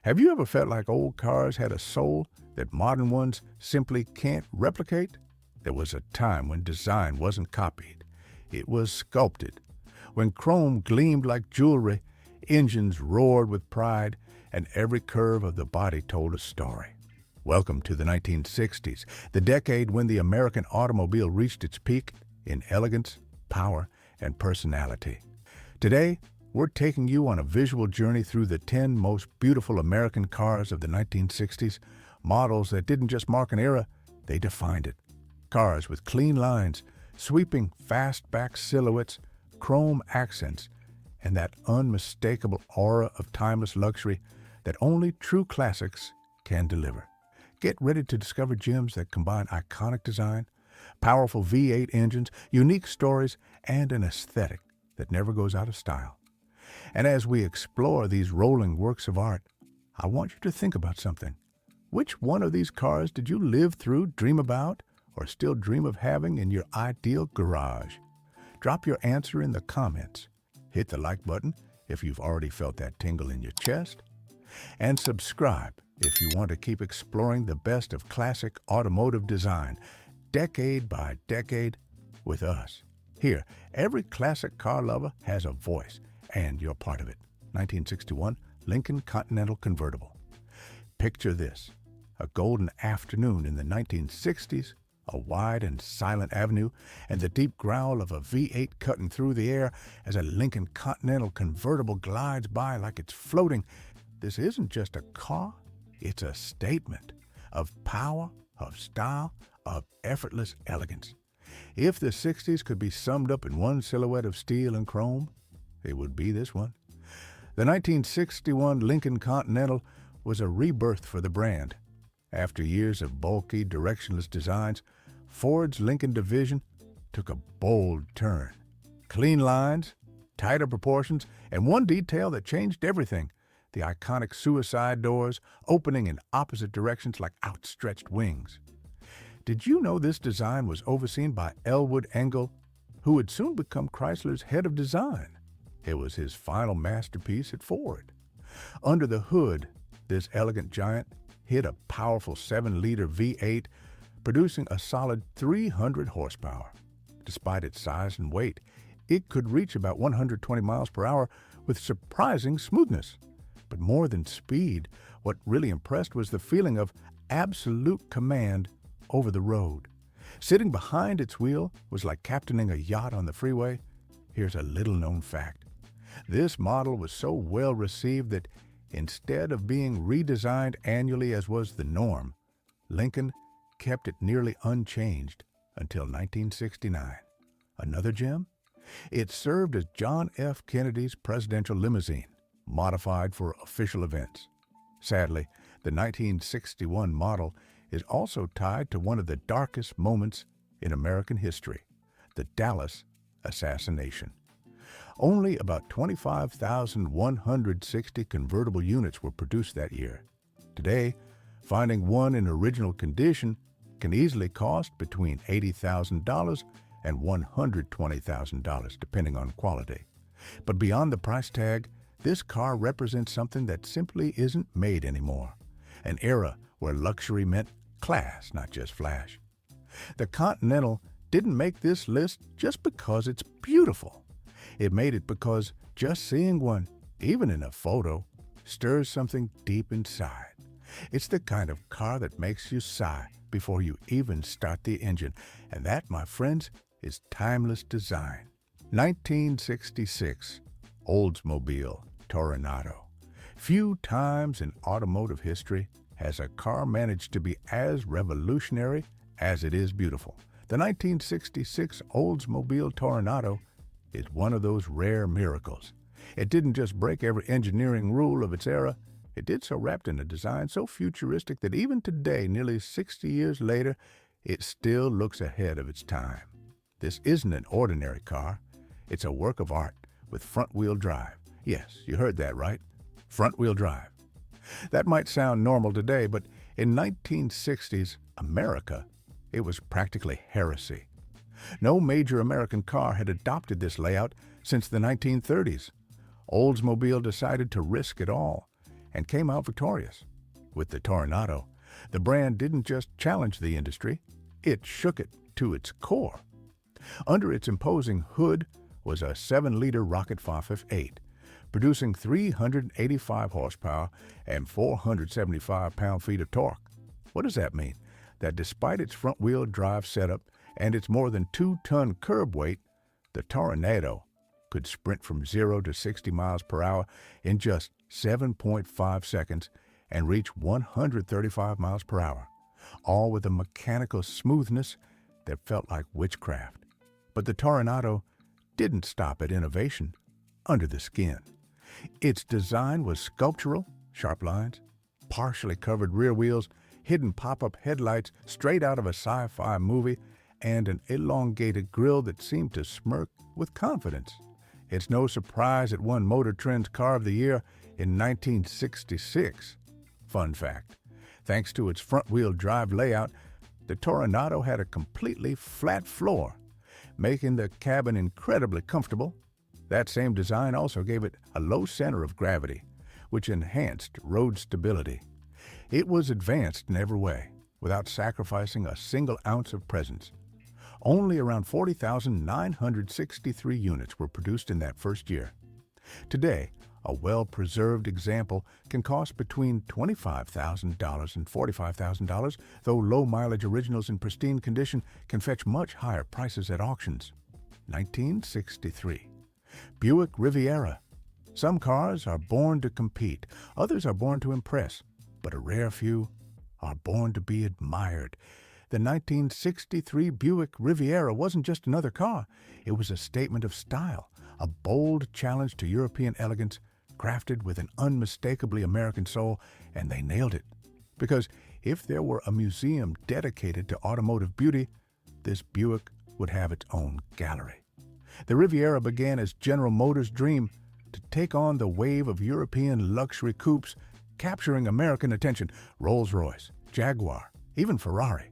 Have you ever felt like old cars had a soul that modern ones simply can't replicate? There was a time when design wasn't copied. It was sculpted. When chrome gleamed like jewelry, engines roared with pride, and every curve of the body told a story. Welcome to the 1960s, the decade when the American automobile reached its peak in elegance, power, and personality. Today, we're taking you on a visual journey through the 10 most beautiful American cars of the 1960s, models that didn't just mark an era, they defined it. Cars with clean lines, sweeping fastback silhouettes, chrome accents, and that unmistakable aura of timeless luxury that only true classics can deliver. Get ready to discover gems that combine iconic design, powerful V8 engines, unique stories, and an aesthetic that never goes out of style. And as we explore these rolling works of art, I want you to think about something. Which one of these cars did you live through, dream about, or still dream of having in your ideal garage? Drop your answer in the comments. Hit the like button if you've already felt that tingle in your chest. And subscribe if you want to keep exploring the best of classic automotive design, decade by decade, with us. Here, every classic car lover has a voice, and you're part of it. 1961 Lincoln Continental convertible. Picture this: a golden afternoon in the 1960s, a wide and silent avenue, and the deep growl of a V8 cutting through the air as a Lincoln Continental convertible glides by like it's floating. This isn't just a car, it's a statement of power, of style, of effortless elegance. If the 60s could be summed up in one silhouette of steel and chrome, it would be this one. The 1961 Lincoln Continental was a rebirth for the brand. After years of bulky, directionless designs, Ford's Lincoln division took a bold turn. Clean lines, tighter proportions, and one detail that changed everything: the iconic suicide doors opening in opposite directions like outstretched wings. Did you know this design was overseen by Elwood Engel, who would soon become Chrysler's head of design? It was his final masterpiece at Ford. Under the hood, this elegant giant hit a powerful 7-liter V8, producing a solid 300 horsepower. Despite its size and weight, it could reach about 120 miles per hour with surprising smoothness. But more than speed, what really impressed was the feeling of absolute command over the road. Sitting behind its wheel was like captaining a yacht on the freeway. Here's a little-known fact. This model was so well received that instead of being redesigned annually as was the norm, Lincoln kept it nearly unchanged until 1969. Another gem? It served as John F. Kennedy's presidential limousine, modified for official events. Sadly, the 1961 model is also tied to one of the darkest moments in American history: the Dallas assassination. Only about 25,160 convertible units were produced that year. Today, finding one in original condition can easily cost between $80,000 and $120,000, depending on quality. But beyond the price tag, this car represents something that simply isn't made anymore. An era where luxury meant class, not just flash. The Continental didn't make this list just because it's beautiful. It made it because just seeing one, even in a photo, stirs something deep inside. It's the kind of car that makes you sigh before you even start the engine. And that, my friends, is timeless design. 1966 Oldsmobile Toronado. Few times in automotive history has a car managed to be as revolutionary as it is beautiful. The 1966 Oldsmobile Toronado is one of those rare miracles. It didn't just break every engineering rule of its era, it did so wrapped in a design so futuristic that even today, nearly 60 years later, it still looks ahead of its time. This isn't an ordinary car. It's a work of art with front-wheel drive. Yes, you heard that right. Front-wheel drive. That might sound normal today, but in 1960s America, it was practically heresy. No major American car had adopted this layout since the 1930s. Oldsmobile decided to risk it all, and came out victorious. With the Toronado, the brand didn't just challenge the industry, it shook it to its core. Under its imposing hood was a 7-liter rocket 558, producing 385 horsepower and 475 pound-feet of torque. What does that mean? That despite its front-wheel drive setup and its more than 2-ton curb weight, the Toronado could sprint from 0 to 60 miles per hour in just 7.5 seconds and reach 135 miles per hour, all with a mechanical smoothness that felt like witchcraft. But the Toronado didn't stop at innovation under the skin. Its design was sculptural, sharp lines, partially covered rear wheels, hidden pop-up headlights straight out of a sci-fi movie, and an elongated grille that seemed to smirk with confidence. It's no surprise it won Motor Trend's Car of the Year in 1966. Fun fact, thanks to its front-wheel drive layout, the Toronado had a completely flat floor, making the cabin incredibly comfortable. That same design also gave it a low center of gravity, which enhanced road stability. It was advanced in every way, without sacrificing a single ounce of presence. Only around 40,963 units were produced in that first year. Today, a well-preserved example can cost between $25,000 and $45,000, though low-mileage originals in pristine condition can fetch much higher prices at auctions. 1963. Buick Riviera. Some cars are born to compete, others are born to impress, but a rare few are born to be admired. The 1963 Buick Riviera wasn't just another car, it was a statement of style, a bold challenge to European elegance, crafted with an unmistakably American soul, and they nailed it. Because if there were a museum dedicated to automotive beauty, this Buick would have its own gallery. The Riviera began as General Motors' dream to take on the wave of European luxury coupes, capturing American attention. Rolls-Royce, Jaguar, even Ferrari.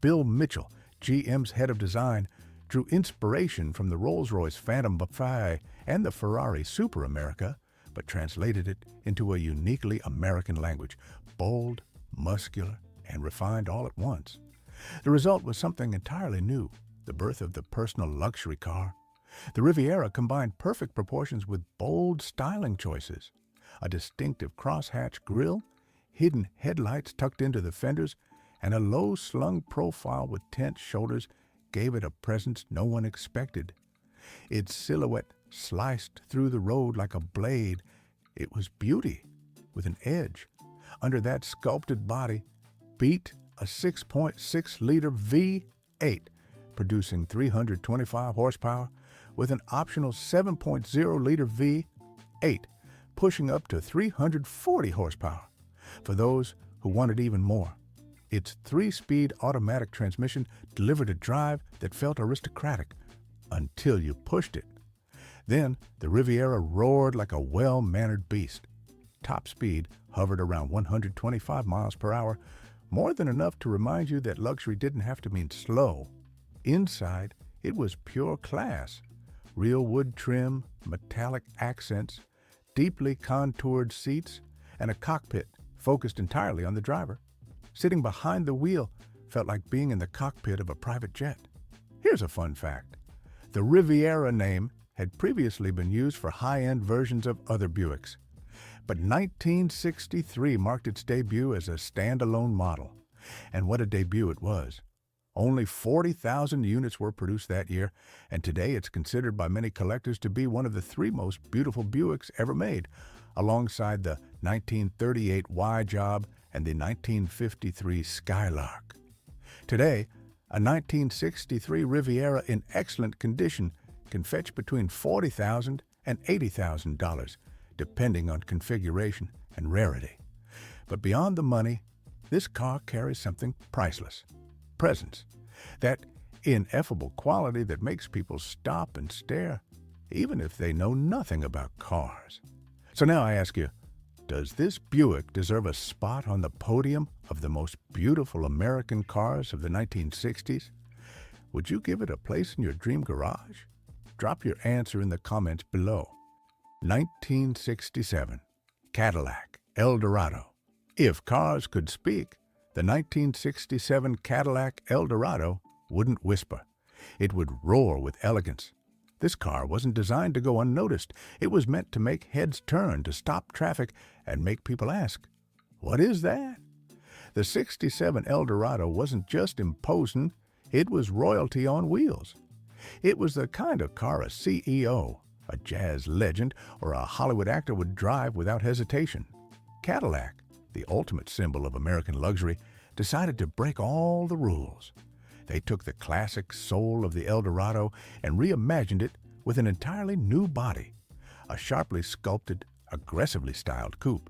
Bill Mitchell, GM's head of design, drew inspiration from the Rolls-Royce Phantom Buffet and the Ferrari Super America, but translated it into a uniquely American language, bold, muscular, and refined all at once. The result was something entirely new, the birth of the personal luxury car. The Riviera combined perfect proportions with bold styling choices. A distinctive crosshatch grille, hidden headlights tucked into the fenders, and a low-slung profile with tense shoulders gave it a presence no one expected. Its silhouette sliced through the road like a blade. It was beauty with an edge. Under that sculpted body beat a 6.6-liter V8, producing 325 horsepower, with an optional 7.0-liter V8, pushing up to 340 horsepower. For those who wanted even more, its 3-speed automatic transmission delivered a drive that felt aristocratic until you pushed it. Then the Riviera roared like a well-mannered beast. Top speed hovered around 125 miles per hour, more than enough to remind you that luxury didn't have to mean slow. Inside, it was pure class. Real wood trim, metallic accents, deeply contoured seats, and a cockpit focused entirely on the driver. Sitting behind the wheel felt like being in the cockpit of a private jet. Here's a fun fact. The Riviera name had previously been used for high-end versions of other Buicks, but 1963 marked its debut as a standalone model. And what a debut it was. Only 40,000 units were produced that year, and today it's considered by many collectors to be one of the 3 most beautiful Buicks ever made, alongside the 1938 Y-Job and the 1953 Skylark. Today, a 1963 Riviera in excellent condition can fetch between $40,000 and $80,000, depending on configuration and rarity. But beyond the money, this car carries something priceless. Presence. That ineffable quality that makes people stop and stare, even if they know nothing about cars. So now I ask you, does this Buick deserve a spot on the podium of the most beautiful American cars of the 1960s? Would you give it a place in your dream garage? Drop your answer in the comments below. 1967, Cadillac El Dorado. If cars could speak, the 1967 Cadillac El Dorado wouldn't whisper. It would roar with elegance. This car wasn't designed to go unnoticed. It was meant to make heads turn, to stop traffic, and make people ask, "What is that?" The 67 El Dorado wasn't just imposing, it was royalty on wheels. It was the kind of car a CEO, a jazz legend, or a Hollywood actor would drive without hesitation. Cadillac, the ultimate symbol of American luxury, decided to break all the rules. They took the classic soul of the El Dorado and reimagined it with an entirely new body, a sharply sculpted, aggressively styled coupe.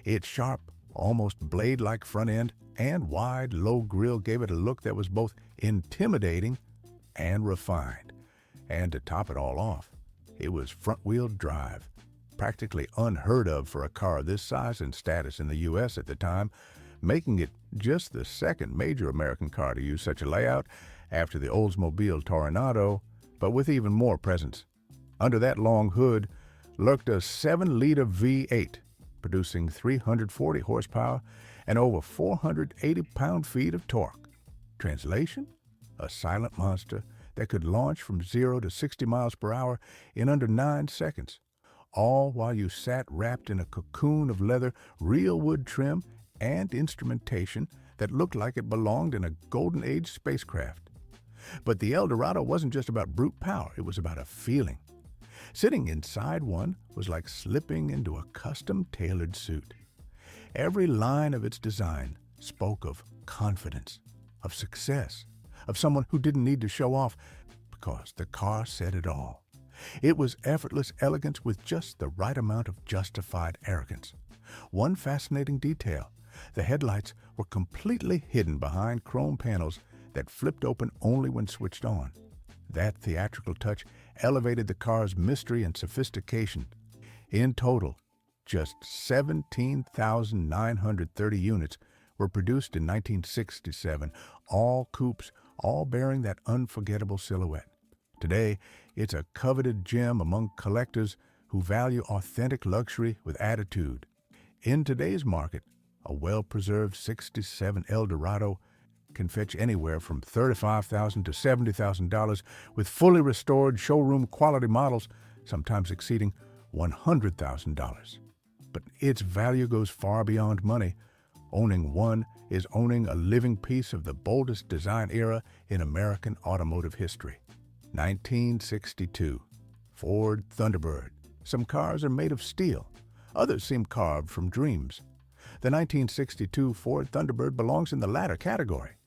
Its sharp, almost blade-like front end and wide, low grille gave it a look that was both intimidating and refined. And to top it all off, it was front-wheel drive, practically unheard of for a car this size and status in the U.S. at the time, making it just the second major American car to use such a layout after the Oldsmobile Toronado, but with even more presence. Under that long hood lurked a 7-liter V8, producing 340 horsepower and over 480 pound-feet of torque. Translation? A silent monster that could launch from 0 to 60 miles per hour in under 9 seconds, all while you sat wrapped in a cocoon of leather, real wood trim, and instrumentation that looked like it belonged in a Golden Age spacecraft. But the El Dorado wasn't just about brute power, it was about a feeling. Sitting inside one was like slipping into a custom-tailored suit. Every line of its design spoke of confidence, of success, of someone who didn't need to show off because the car said it all. It was effortless elegance with just the right amount of justified arrogance. One fascinating detail: the headlights were completely hidden behind chrome panels that flipped open only when switched on. That theatrical touch elevated the car's mystery and sophistication. In total, just 17,930 units were produced in 1967, all coupes, all bearing that unforgettable silhouette. Today, it's a coveted gem among collectors who value authentic luxury with attitude. In today's market, a well-preserved 67 El Dorado can fetch anywhere from $35,000 to $70,000 with fully restored showroom-quality models, sometimes exceeding $100,000. But its value goes far beyond money. Owning one is owning a living piece of the boldest design era in American automotive history. 1962, Ford Thunderbird. Some cars are made of steel. Others seem carved from dreams. The 1962 Ford Thunderbird belongs in the latter category.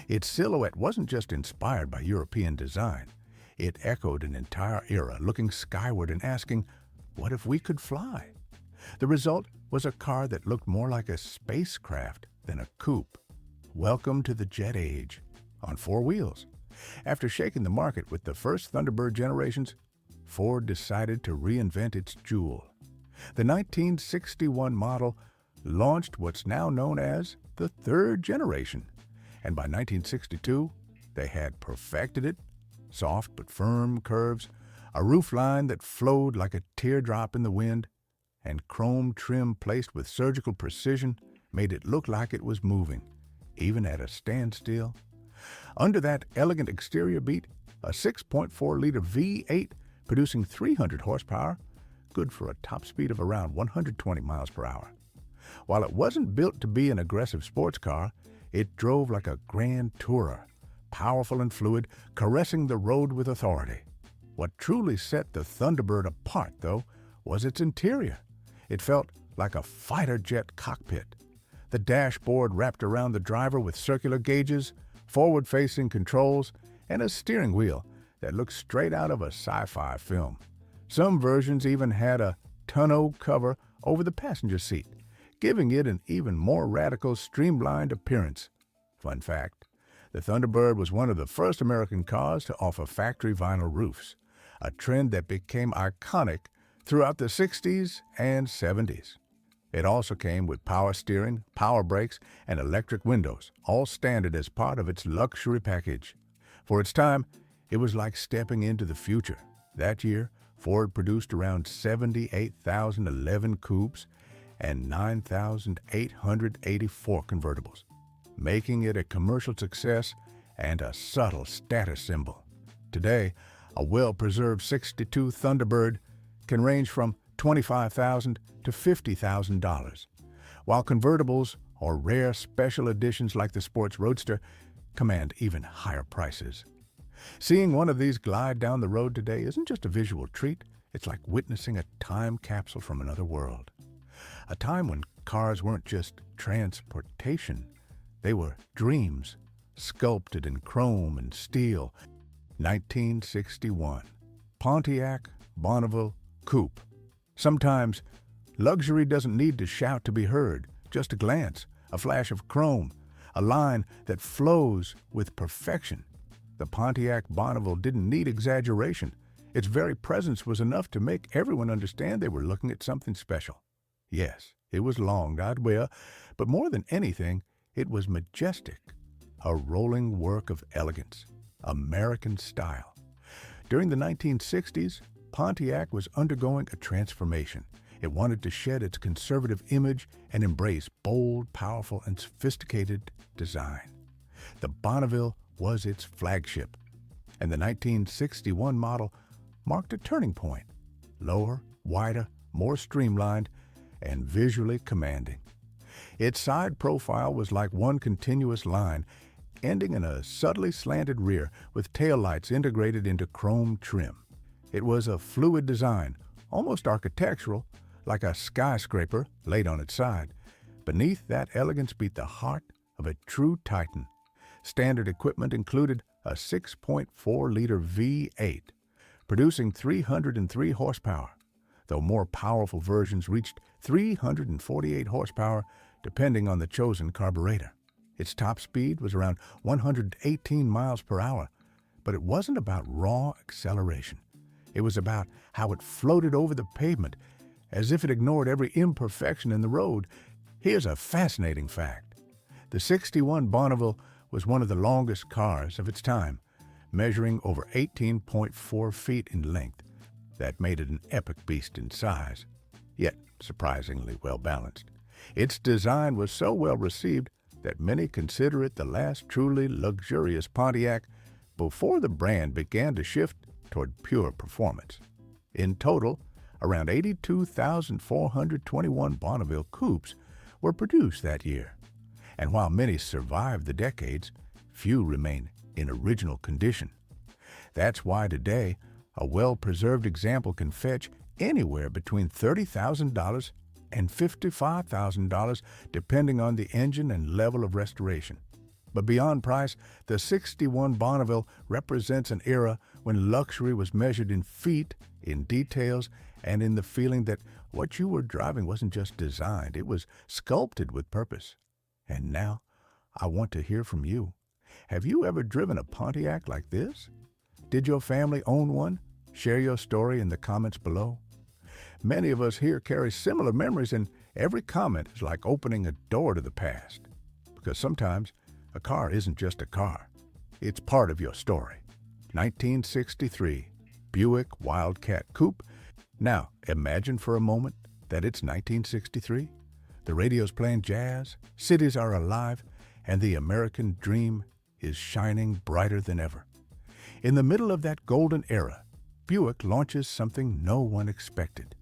Its silhouette wasn't just inspired by European design. It echoed an entire era, looking skyward and asking, what if we could fly? The result was a car that looked more like a spacecraft than a coupe. Welcome to the jet age, on 4 wheels. After shaking the market with the first Thunderbird generations, Ford decided to reinvent its jewel. The 1961 model launched what's now known as the third generation, and by 1962, they had perfected it: soft but firm curves, a roofline that flowed like a teardrop in the wind, and chrome trim placed with surgical precision made it look like it was moving, even at a standstill. Under that elegant exterior beat, a 6.4-liter V8 producing 300 horsepower, good for a top speed of around 120 miles per hour. While it wasn't built to be an aggressive sports car, it drove like a grand tourer, powerful and fluid, caressing the road with authority. What truly set the Thunderbird apart, though, was its interior. It felt like a fighter jet cockpit. The dashboard wrapped around the driver with circular gauges, forward-facing controls, and a steering wheel that looked straight out of a sci-fi film. Some versions even had a tonneau cover over the passenger seat, giving it an even more radical, streamlined appearance. Fun fact, the Thunderbird was one of the first American cars to offer factory vinyl roofs, a trend that became iconic throughout the 60s and 70s. It also came with power steering, power brakes, and electric windows, all standard as part of its luxury package. For its time, it was like stepping into the future. That year, Ford produced around 78,011 coupes and 9,884 convertibles, making it a commercial success and a subtle status symbol. Today, a well-preserved 62 Thunderbird can range from $25,000 to $50,000, while convertibles or rare special editions like the Sports Roadster command even higher prices. Seeing one of these glide down the road today isn't just a visual treat, it's like witnessing a time capsule from another world. A time when cars weren't just transportation, they were dreams, sculpted in chrome and steel. 1961, Pontiac Bonneville coupe. Sometimes luxury doesn't need to shout to be heard, just a glance, a flash of chrome, a line that flows with perfection. The Pontiac Bonneville didn't need exaggeration. Its very presence was enough to make everyone understand they were looking at something special. Yes, it was long, I'd wear, but more than anything, it was majestic, a rolling work of elegance, American style. During the 1960s, Pontiac was undergoing a transformation. It wanted to shed its conservative image and embrace bold, powerful, and sophisticated design. The Bonneville was its flagship, and the 1961 model marked a turning point. Lower, wider, more streamlined, and visually commanding. Its side profile was like one continuous line, ending in a subtly slanted rear with taillights integrated into chrome trim. It was a fluid design, almost architectural, like a skyscraper laid on its side. Beneath that elegance beat the heart of a true titan. Standard equipment included a 6.4-liter V8, producing 303 horsepower, though more powerful versions reached 348 horsepower depending on the chosen carburetor. Its top speed was around 118 miles per hour, but it wasn't about raw acceleration. It was about how it floated over the pavement, as if it ignored every imperfection in the road. Here's a fascinating fact. The 61 Bonneville was one of the longest cars of its time, measuring over 18.4 feet in length. That made it an epic beast in size, yet surprisingly well-balanced. Its design was so well received that many consider it the last truly luxurious Pontiac before the brand began to shift toward pure performance. In total, around 82,421 Bonneville coupes were produced that year. And while many survived the decades, few remain in original condition. That's why today, a well-preserved example can fetch anywhere between $30,000 and $55,000 depending on the engine and level of restoration. But beyond price, the 61 Bonneville represents an era when luxury was measured in feet, in details, and in the feeling that what you were driving wasn't just designed, it was sculpted with purpose. And now, I want to hear from you. Have you ever driven a Pontiac like this? Did your family own one? Share your story in the comments below. Many of us here carry similar memories, and every comment is like opening a door to the past. Because sometimes, a car isn't just a car. It's part of your story. 1963, Buick Wildcat Coupe. Now, imagine for a moment that it's 1963. The radio's playing jazz, cities are alive, and the American dream is shining brighter than ever. In the middle of that golden era, Buick launches something no one expected.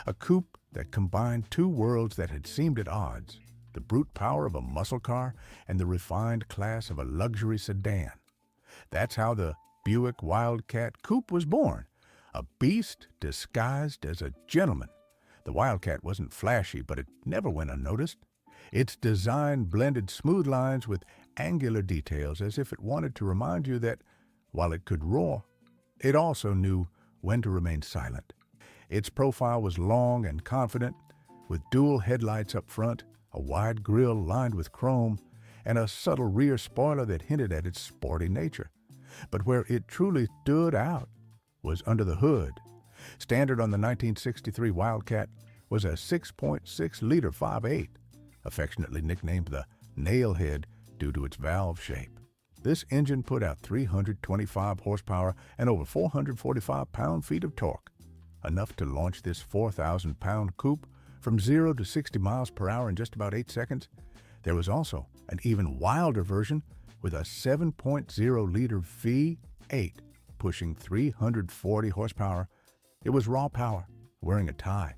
A coupe that combined two worlds that had seemed at odds, the brute power of a muscle car and the refined class of a luxury sedan. That's how the Buick Wildcat Coupe was born, a beast disguised as a gentleman. The Wildcat wasn't flashy, but it never went unnoticed. Its design blended smooth lines with angular details as if it wanted to remind you that, while it could roar, it also knew when to remain silent. Its profile was long and confident, with dual headlights up front, a wide grille lined with chrome, and a subtle rear spoiler that hinted at its sporty nature. But where it truly stood out was under the hood. Standard on the 1963 Wildcat was a 6.6-liter 5.8, affectionately nicknamed the Nailhead due to its valve shape. This engine put out 325 horsepower and over 445 pound-feet of torque, enough to launch this 4,000-pound coupe from 0 to 60 miles per hour in just about 8 seconds. There was also an even wilder version with a 7.0-liter V8 pushing 340 horsepower. It was raw power, wearing a tie.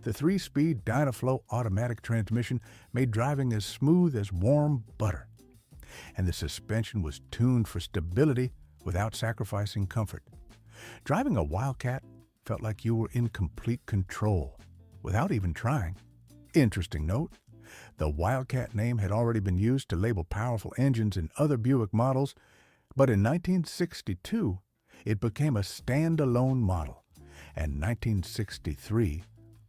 The 3-speed Dynaflow automatic transmission made driving as smooth as warm butter. And the suspension was tuned for stability without sacrificing comfort. Driving a Wildcat felt like you were in complete control, without even trying. Interesting note, the Wildcat name had already been used to label powerful engines in other Buick models, but in 1962, it became a standalone model, and 1963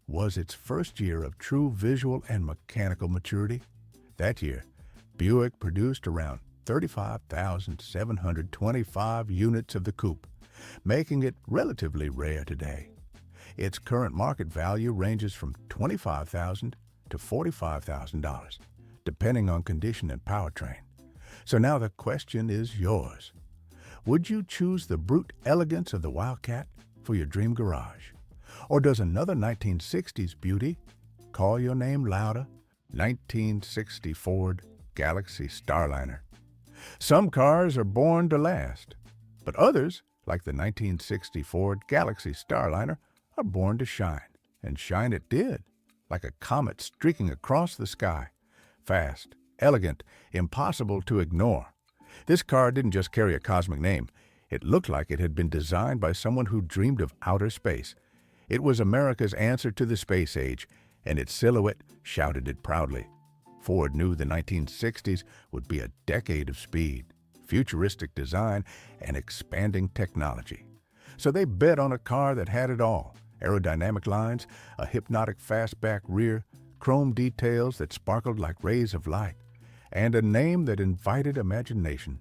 was its first year of true visual and mechanical maturity. That year, Buick produced around 35,725 units of the coupe, making it relatively rare today. Its current market value ranges from $25,000 to $45,000, depending on condition and powertrain. So now the question is yours. Would you choose the brute elegance of the Wildcat for your dream garage? Or does another 1960s beauty call your name louder? 1960 Ford Galaxie Starliner. Some cars are born to last, but others, like the 1960 Ford Galaxie Starliner, are born to shine. And shine it did, like a comet streaking across the sky. Fast, elegant, impossible to ignore. This car didn't just carry a cosmic name. It looked like it had been designed by someone who dreamed of outer space. It was America's answer to the space age, and its silhouette shouted it proudly. Ford knew the 1960s would be a decade of speed, futuristic design, and expanding technology. So they bet on a car that had it all: aerodynamic lines, a hypnotic fastback rear, chrome details that sparkled like rays of light, and a name that invited imagination: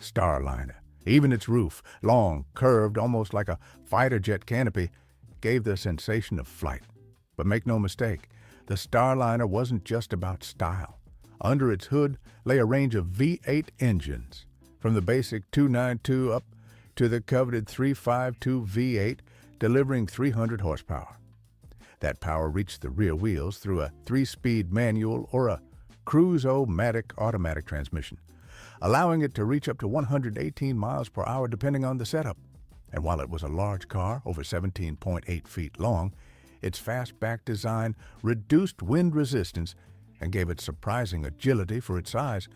Starliner. Even its roof, long, curved, almost like a fighter jet canopy, gave the sensation of flight. But make no mistake, the Starliner wasn't just about style. Under its hood lay a range of V8 engines, from the basic 292 up to the coveted 352 V8, delivering 300 horsepower. That power reached the rear wheels through a 3-speed manual or a Cruise-O-Matic automatic transmission, allowing it to reach up to 118 miles per hour depending on the setup. And while it was a large car, over 17.8 feet long, its fastback design reduced wind resistance and gave it surprising agility for its size.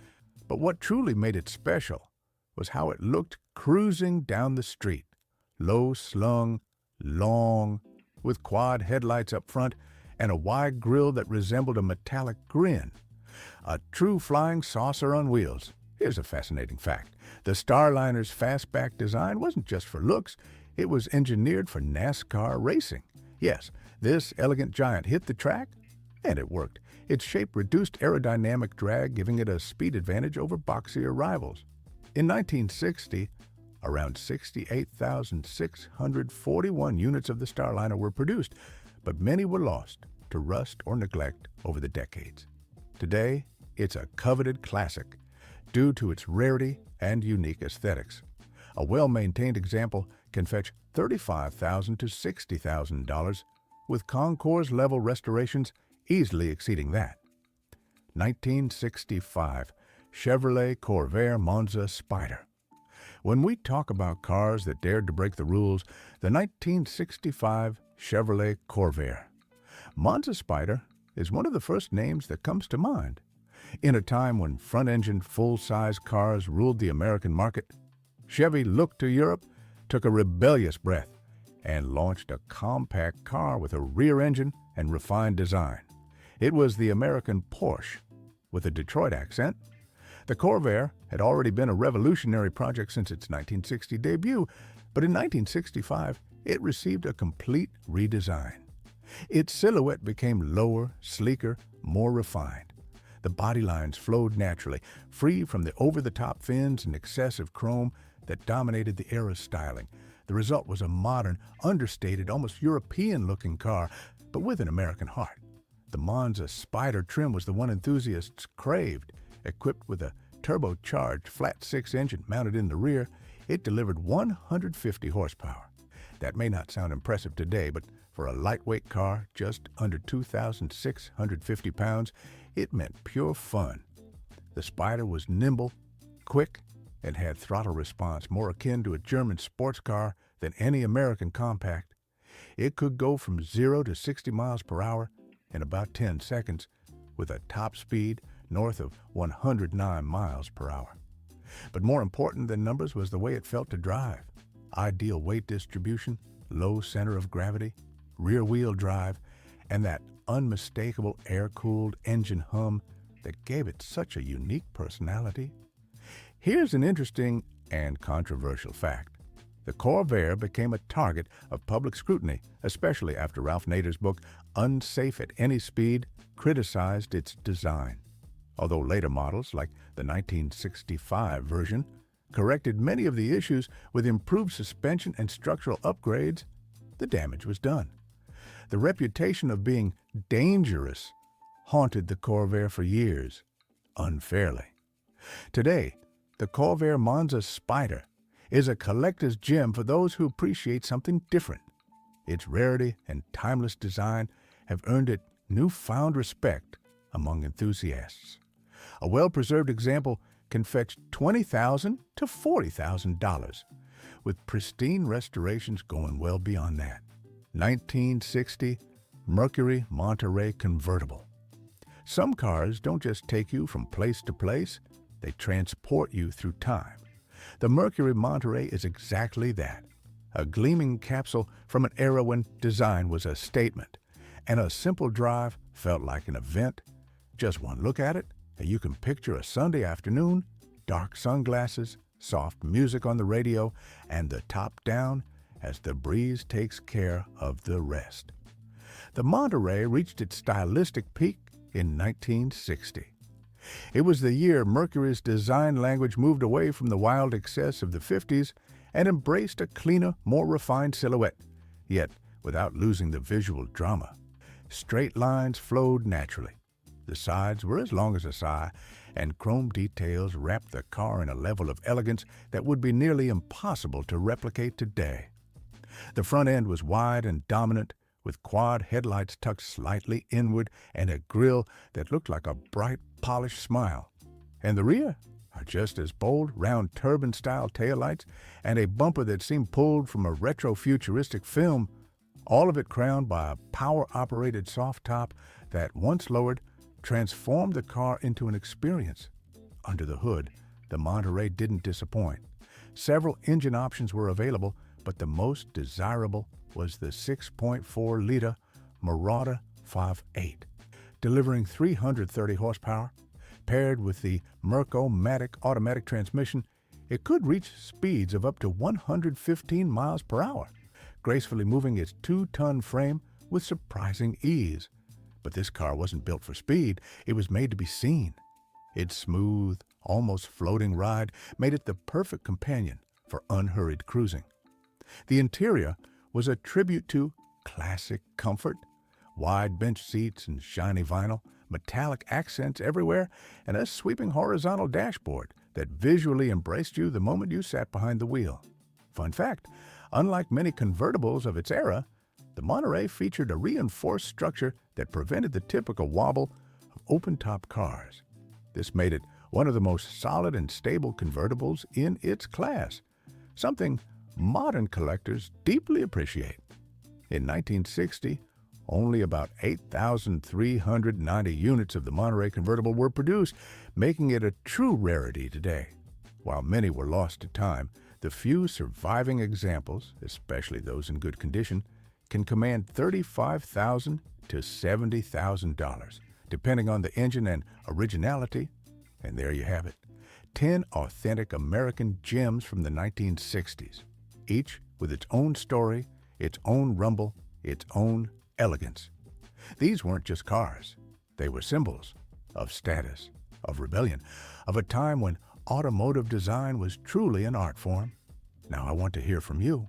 But what truly made it special was how it looked cruising down the street. Low-slung, long, with quad headlights up front and a wide grille that resembled a metallic grin. A true flying saucer on wheels. Here's a fascinating fact. The Starliner's fastback design wasn't just for looks, it was engineered for NASCAR racing. Yes, this elegant giant hit the track, and it worked. Its shape reduced aerodynamic drag, giving it a speed advantage over boxier rivals. In 1960, around 68,641 units of the Starliner were produced, but many were lost to rust or neglect over the decades. Today, it's a coveted classic due to its rarity and unique aesthetics. A well-maintained example can fetch $35,000 to $60,000, with concours-level restorations easily exceeding that. 1965 Chevrolet Corvair Monza Spider. When we talk about cars that dared to break the rules, the 1965 Chevrolet Corvair Monza Spider is one of the first names that comes to mind. In a time when front-engined full-size cars ruled the American market, Chevy looked to Europe, took a rebellious breath, and launched a compact car with a rear engine and refined design. It was the American Porsche with a Detroit accent. The Corvair had already been a revolutionary project since its 1960 debut, but in 1965, it received a complete redesign. Its silhouette became lower, sleeker, more refined. The body lines flowed naturally, free from the over-the-top fins and excessive chrome that dominated the era's styling. The result was a modern, understated, almost European-looking car, but with an American heart. The Monza Spider trim was the one enthusiasts craved. Equipped with a turbocharged flat-six engine mounted in the rear, it delivered 150 horsepower. That may not sound impressive today, but For a lightweight car just under 2,650 pounds, it meant pure fun. The Spider was nimble, quick, and had throttle response more akin to a German sports car than any American compact. It could go from 0 to 60 miles per hour in about 10 seconds, with a top speed north of 109 miles per hour. But more important than numbers was the way it felt to drive. Ideal weight distribution, low center of gravity, rear-wheel drive, and that unmistakable air-cooled engine hum that gave it such a unique personality. Here's an interesting and controversial fact. The Corvair became a target of public scrutiny, especially after Ralph Nader's book, Unsafe at Any Speed, criticized its design. Although later models, like the 1965 version, corrected many of the issues with improved suspension and structural upgrades, the damage was done. The reputation of being dangerous haunted the Corvair for years, unfairly. Today, the Corvair Monza Spider is a collector's gem for those who appreciate something different. Its rarity and timeless design have earned it newfound respect among enthusiasts. A well-preserved example can fetch $20,000 to $40,000, with pristine restorations going well beyond that. 1960 Mercury Monterey convertible. Some cars don't just take you from place to place, they transport you through time. The Mercury Monterey is exactly that, a gleaming capsule from an era when design was a statement, and a simple drive felt like an event. Just one look at it, and you can picture a Sunday afternoon, dark sunglasses, soft music on the radio, and the top down as the breeze takes care of the rest. The Monterey reached its stylistic peak in 1960. It was the year Mercury's design language moved away from the wild excess of the 50s and embraced a cleaner, more refined silhouette, yet without losing the visual drama. Straight lines flowed naturally. The sides were as long as a sigh, and chrome details wrapped the car in a level of elegance that would be nearly impossible to replicate today. The front end was wide and dominant, with quad headlights tucked slightly inward and a grille that looked like a bright, polished smile. And the rear are just as bold, round turban-style taillights and a bumper that seemed pulled from a retro-futuristic film, all of it crowned by a power-operated soft top that, once lowered, transformed the car into an experience. Under the hood, the Monterey didn't disappoint. Several engine options were available, but the most desirable was the 6.4-liter Marauder 5.8, delivering 330 horsepower. Paired with the Merc-O-Matic automatic transmission, it could reach speeds of up to 115 miles per hour, gracefully moving its 2-ton frame with surprising ease. But this car wasn't built for speed, it was made to be seen. Its smooth, almost floating ride made it the perfect companion for unhurried cruising. The interior was a tribute to classic comfort, wide bench seats and shiny vinyl, metallic accents everywhere, and a sweeping horizontal dashboard that visually embraced you the moment you sat behind the wheel. Fun fact, unlike many convertibles of its era, the Monterey featured a reinforced structure that prevented the typical wobble of open-top cars. This made it one of the most solid and stable convertibles in its class, something modern collectors deeply appreciate. In 1960, only about 8,390 units of the Monterey convertible were produced, making it a true rarity today. While many were lost to time, the few surviving examples, especially those in good condition, can command $35,000 to $70,000, depending on the engine and originality. And there you have it, 10 authentic American gems from the 1960s, each with its own story, its own rumble, its own elegance. These weren't just cars. They were symbols of status, of rebellion, of a time when automotive design was truly an art form. Now I want to hear from you.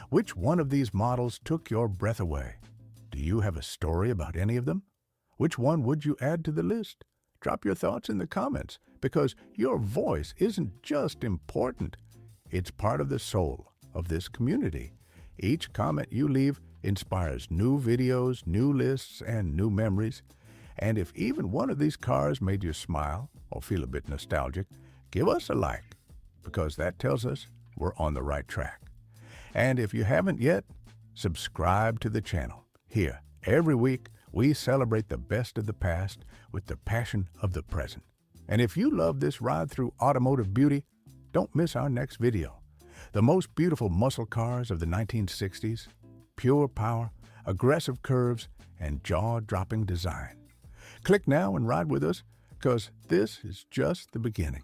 Which one of these models took your breath away? Do you have a story about any of them? Which one would you add to the list? Drop your thoughts in the comments, because your voice isn't just important. It's part of the soul of this community. Each comment you leave inspires new videos, new lists, and new memories. And if even one of these cars made you smile or feel a bit nostalgic, give us a like, because that tells us we're on the right track. And if you haven't yet, subscribe to the channel. Here, every week, we celebrate the best of the past with the passion of the present. And if you love this ride through automotive beauty, don't miss our next video. The most beautiful muscle cars of the 1960s, pure power, aggressive curves, and jaw-dropping design. Click now and ride with us, because this is just the beginning.